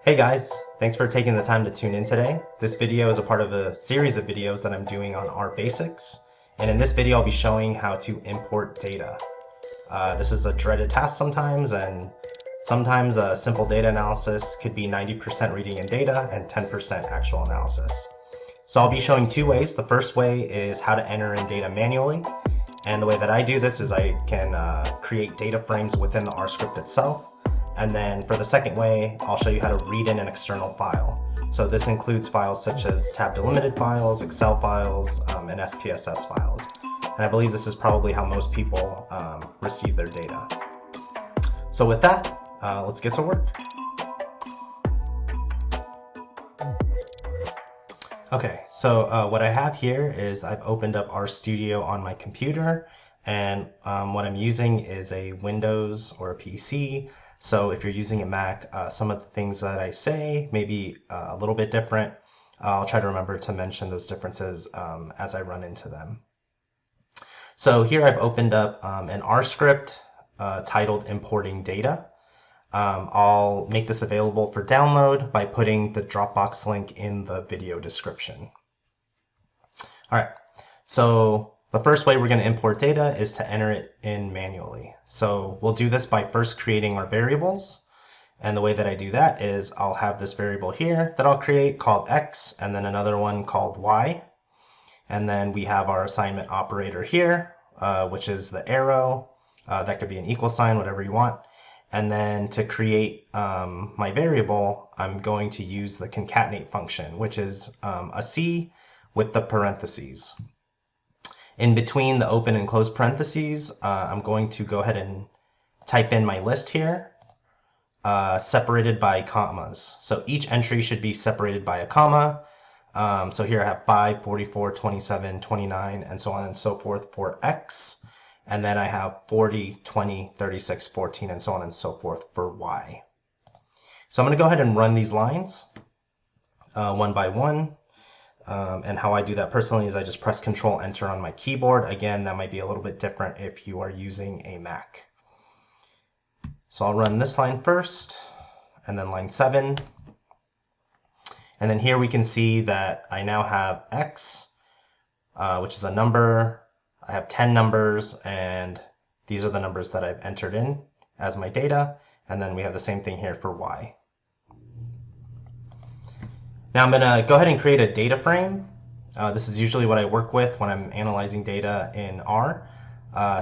Hey guys, thanks for taking the time to tune in today. This video is a part of a series of videos that I'm doing on R Basics, and in this video I'll be showing how to import data. This is a dreaded task sometimes, and sometimes a simple data analysis could be 90% reading in data and 10% actual analysis. So I'll be showing two ways. The first way is how to enter in data manually, and the way that I do this is I can create data frames within the R script itself. And then for the second way, I'll show you how to read in an external file. So this includes files such as tab delimited files, Excel files, and SPSS files. And I believe this is probably how most people receive their data. So with that, let's get to work. Okay, so what I have here is I've opened up RStudio on my computer, and what I'm using is a Windows or a PC. So if you're using a Mac, some of the things that I say may be a little bit different. I'll try to remember to mention those differences as I run into them. So here I've opened up an R script titled Importing Data. I'll make this available for download by putting the Dropbox link in the video description. All right, so the first way we're going to import data is to enter it in manually. So we'll do this by first creating our variables. And the way that I do that is I'll have this variable here that I'll create called x, and then another one called y. And then we have our assignment operator here, which is the arrow. That could be an equal sign, whatever you want. And then to create my variable, I'm going to use the concatenate function, which is a C with the parentheses. In between the open and closed parentheses, I'm going to go ahead and type in my list here, separated by commas. So each entry should be separated by a comma. So here I have 5, 44, 27, 29, and so on and so forth for X. And then I have 40, 20, 36, 14, and so on and so forth for Y. So I'm going to go ahead and run these lines one by one. And how I do that personally is I just press Control Enter on my keyboard. Again, that might be a little bit different if you are using a Mac. So I'll run this line first, and then line 7. And then here we can see that I now have X, which is a number. I have 10 numbers, and these are the numbers that I've entered in as my data. And then we have the same thing here for Y. Now I'm going to go ahead and create a data frame. This is usually what I work with when I'm analyzing data in R.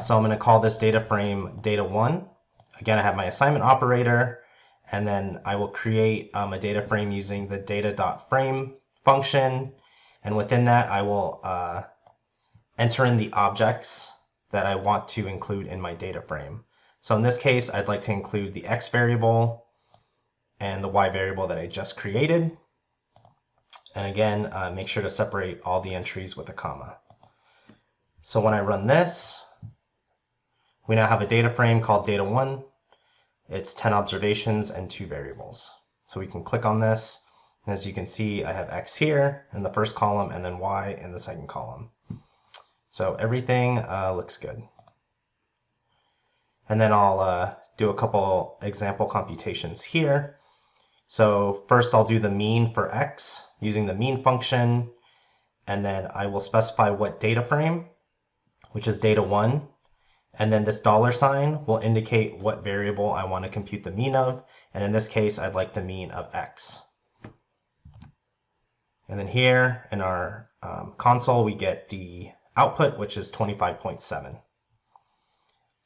So I'm going to call this data frame data1. Again, I have my assignment operator, and then I will create a data frame using the data.frame function. And within that, I will enter in the objects that I want to include in my data frame. So in this case, I'd like to include the X variable and the Y variable that I just created. And again, make sure to separate all the entries with a comma. So when I run this, we now have a data frame called data1. It's 10 observations and 2 variables. So we can click on this, and as you can see, I have X here in the first column and then Y in the second column. So everything looks good. And then I'll do a couple example computations here. So first I'll do the mean for X using the mean function, and then I will specify what data frame, which is data1, and then this $sign will indicate what variable I want to compute the mean of, and in this case I'd like the mean of X. And then here in our console we get the output, which is 25.7.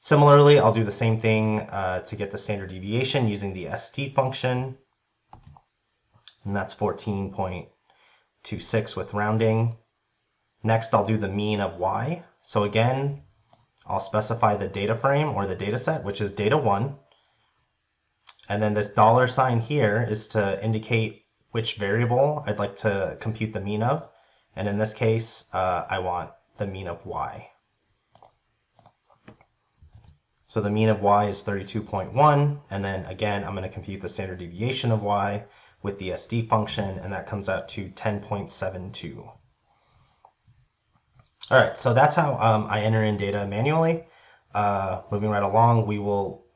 Similarly, I'll do the same thing to get the standard deviation using the ST function, and that's 14.26 with rounding. Next, I'll do the mean of Y. So again, I'll specify the data frame or the data set, which is data1. And then this $sign here is to indicate which variable I'd like to compute the mean of. And in this case, I want the mean of Y. So the mean of Y is 32.1. And then again, I'm going to compute the standard deviation of Y with the SD function, and that comes out to 10.72. All right, so that's how I enter in data manually. Moving right along, we will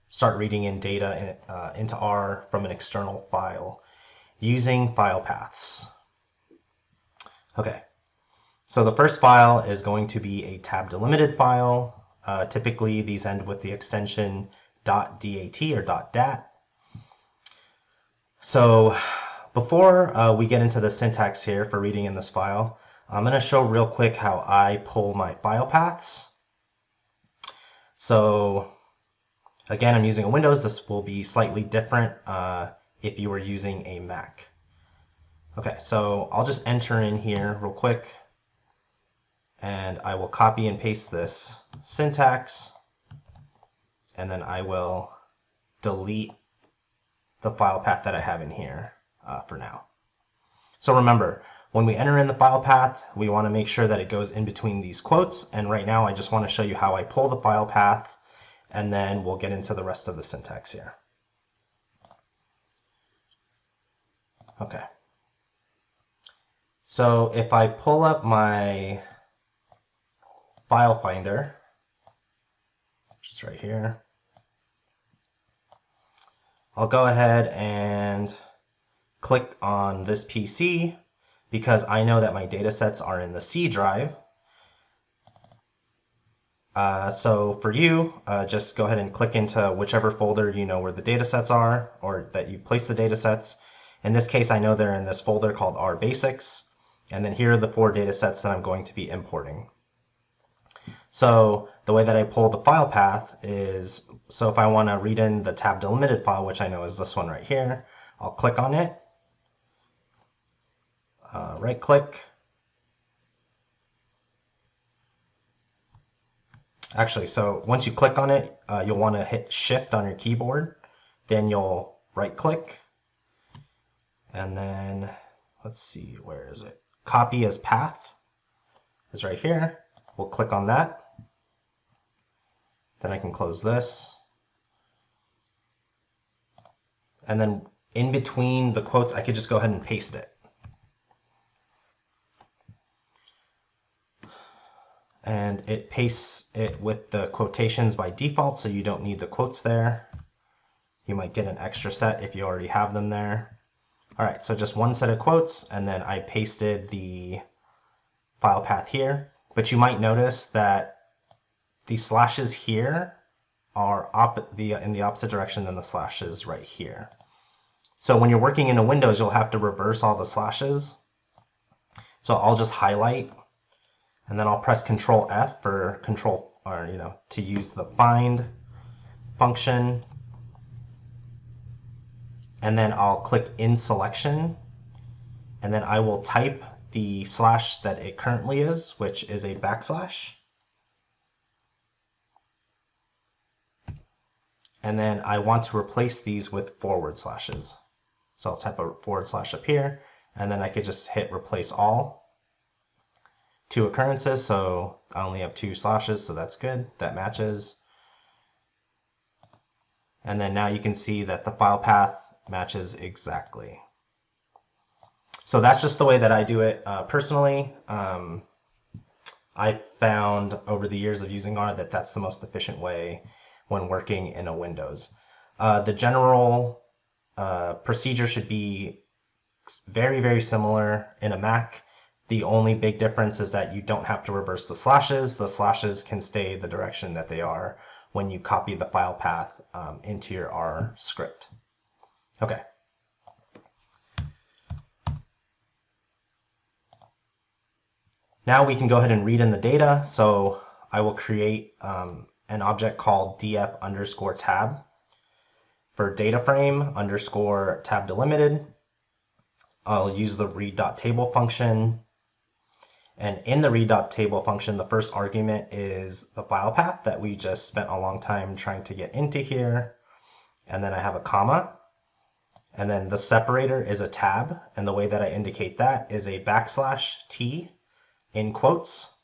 start reading in data into R from an external file using file paths. Okay, so the first file is going to be a tab delimited file. Typically, these end with the extension .dat or .dat. So before we get into the syntax here for reading in this file, I'm going to show real quick how I pull my file paths. So again, I'm using a Windows. This will be slightly different if you were using a Mac. Okay, so I'll just enter in here real quick, and I will copy and paste this syntax, and then I will delete the file path that I have in here for now. So remember, when we enter in the file path, we want to make sure that it goes in between these quotes, and right now I just want to show you how I pull the file path, and then we'll get into the rest of the syntax here. Okay. So if I pull up my file finder, which is right here, I'll go ahead and click on this PC because I know that my data sets are in the C drive. So for you, just go ahead and click into whichever folder you know where the data sets are, or that you place the data sets. In this case, I know they're in this folder called R Basics, and then here are the 4 data sets that I'm going to be importing. So the way that I pull the file path is, so if I want to read in the tab delimited file, which I know is this one right here, I'll click on it, right click. Actually, so once you click on it, you'll want to hit Shift on your keyboard, then you'll right click, and then let's see, where is it? Copy as path is right here. We'll click on that. Then I can close this. And then in between the quotes, I could just go ahead and paste it. And it pastes it with the quotations by default, so you don't need the quotes there. You might get an extra set if you already have them there. All right, so just one set of quotes, and then I pasted the file path here. But you might notice that the slashes here are in the opposite direction than the slashes right here. So when you're working in a Windows, you'll have to reverse all the slashes. So I'll just highlight, and then I'll press Control F for to use the find function. And then I'll click in selection, and then I will type the slash that it currently is, which is a backslash. And then I want to replace these with forward slashes. So I'll type a forward slash up here, and then I could just hit replace all. 2 occurrences, so I only have 2 slashes, so that's good. That matches. And then now you can see that the file path matches exactly. So that's just the way that I do it personally. I found over the years of using R that that's the most efficient way when working in a Windows. The general procedure should be very, very similar in a Mac. The only big difference is that you don't have to reverse the slashes. The slashes can stay the direction that they are when you copy the file path into your R script. Okay. Now we can go ahead and read in the data. So I will create an object called df_tab for data frame underscore tab delimited. I'll use the read.table function. And in the read.table function, the first argument is the file path that we just spent a long time trying to get into here. And then I have a comma. And then the separator is a tab. And the way that I indicate that is a \t in quotes,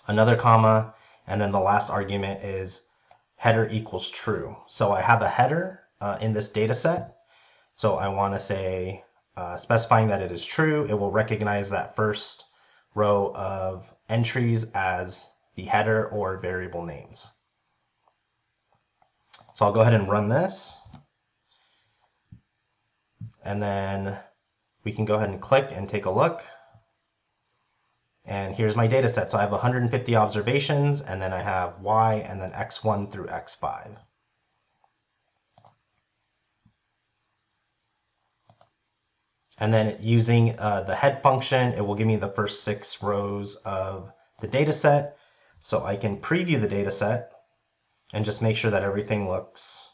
another comma, and then the last argument is header equals true. So I have a header in this data set. So I want to say, specifying that it is true, it will recognize that first row of entries as the header or variable names. So I'll go ahead and run this. And then we can go ahead and click and take a look. And here's my data set. So I have 150 observations, and then I have Y, and then X1 through X5. And then using the head function, it will give me the first 6 rows of the data set. So I can preview the data set and just make sure that everything looks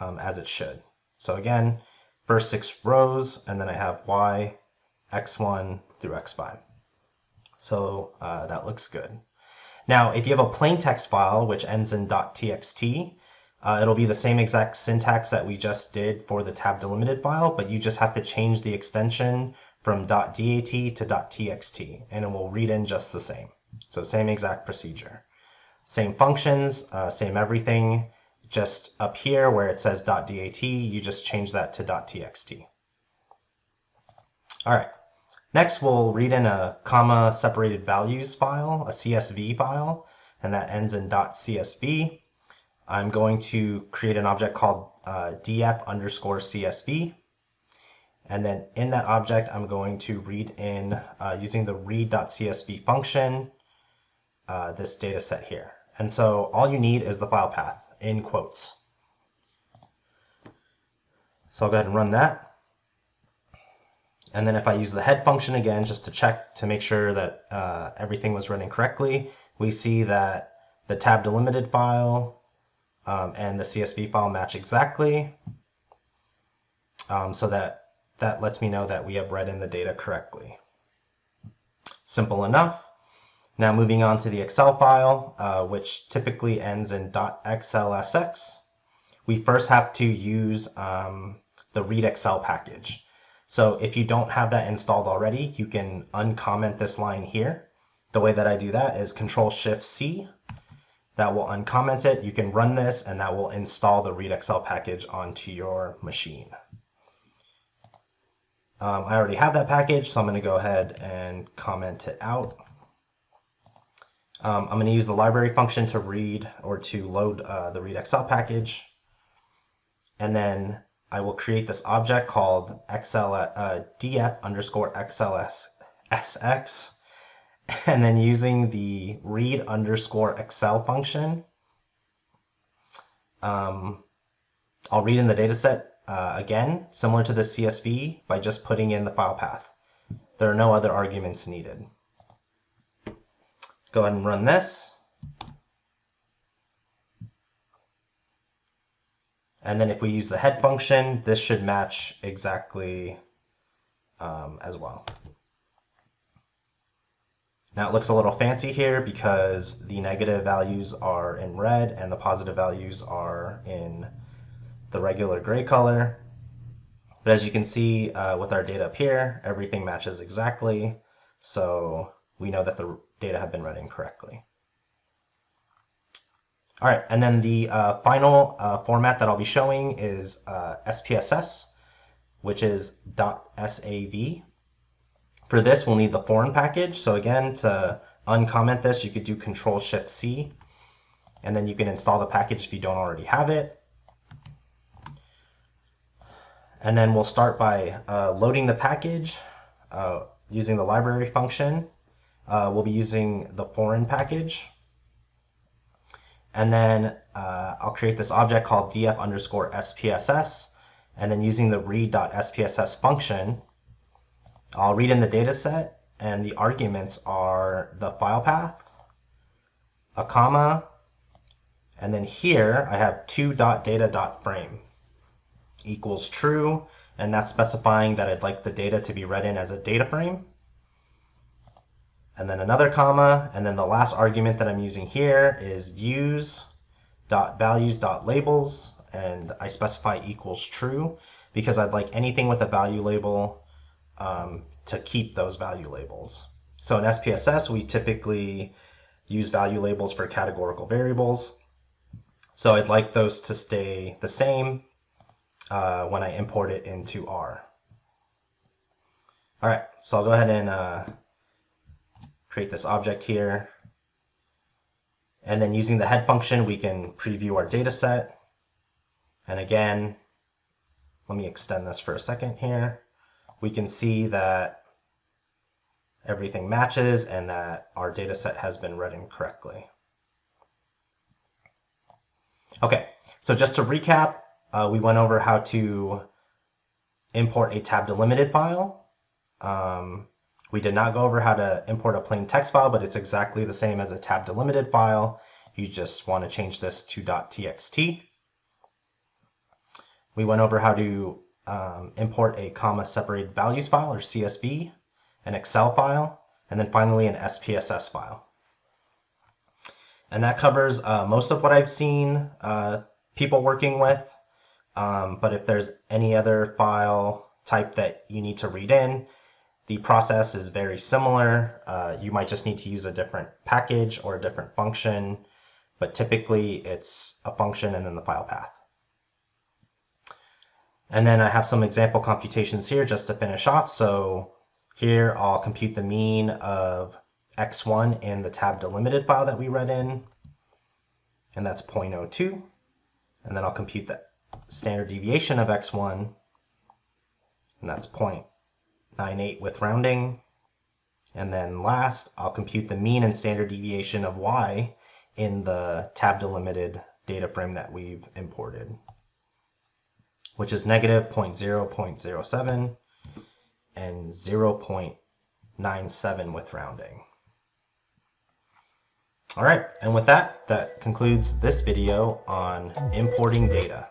as it should. So again, first 6 rows, and then I have Y, X1 through X5. So that looks good. Now, if you have a plain text file, which ends in .txt, it'll be the same exact syntax that we just did for the tab delimited file, but you just have to change the extension from .dat to .txt, and it will read in just the same. So same exact procedure. Same functions, same everything. Just up here where it says .dat, you just change that to .txt. All right. Next, we'll read in a comma separated values file, a CSV file, and that ends in .csv. I'm going to create an object called df_csv. And then in that object, I'm going to read in, using the read.csv function, this data set here. And so all you need is the file path in quotes. So I'll go ahead and run that. And then if I use the head function again, just to check to make sure that everything was running correctly, we see that the tab delimited file and the CSV file match exactly. So that lets me know that we have read in the data correctly. Simple enough. Now moving on to the Excel file, which typically ends in .xlsx. We first have to use the read Excel package. So if you don't have that installed already, you can uncomment this line here. The way that I do that is Control-Shift-C. That will uncomment it. You can run this, and that will install the read Excel package onto your machine. I already have that package, so I'm going to go ahead and comment it out. I'm going to use the library function to read or to load the read Excel package. And then I will create this object called df_xlsx. And then using the read_excel function, I'll read in the data set again, similar to the CSV, by just putting in the file path. There are no other arguments needed. Go ahead and run this. And then if we use the head function, this should match exactly as well. Now it looks a little fancy here because the negative values are in red and the positive values are in the regular gray color. But as you can see with our data up here, everything matches exactly. So we know that the data have been read in correctly. All right, and then the final format that I'll be showing is SPSS, which is .sav. For this, we'll need the foreign package. So again, to uncomment this, you could do Control-Shift-C, and then you can install the package if you don't already have it. And then we'll start by loading the package using the library function. We'll be using the foreign package. And then I'll create this object called df_SPSS. And then using the read.SPSS function, I'll read in the data set, and the arguments are the file path, a comma, and then here I have to.data.frame equals true, and that's specifying that I'd like the data to be read in as a data frame. And then another comma, and then the last argument that I'm using here is use.values.labels, and I specify equals true because I'd like anything with a value label to keep those value labels. So in SPSS, we typically use value labels for categorical variables. So I'd like those to stay the same when I import it into R. All right, so I'll go ahead and create this object here. And then using the head function, we can preview our data set. And again, let me extend this for a second here. We can see that everything matches and that our data set has been written correctly. Okay, so just to recap, we went over how to import a tab delimited file. We did not go over how to import a plain text file, but it's exactly the same as a tab delimited file. You just want to change this to .txt. We went over how to import a comma separated values file, or CSV, an Excel file, and then finally an SPSS file. And that covers most of what I've seen people working with. But if there's any other file type that you need to read in, the process is very similar. You might just need to use a different package or a different function, but typically it's a function and then the file path. And then I have some example computations here just to finish off. So here I'll compute the mean of x1 in the tab delimited file that we read in, and that's 0.02. And then I'll compute the standard deviation of x1, and that's 0.98 with rounding. And then last, I'll compute the mean and standard deviation of y in the tab delimited data frame that we've imported, which is negative 0.07 and 0.97 with rounding. All right, and with that, that concludes this video on importing data.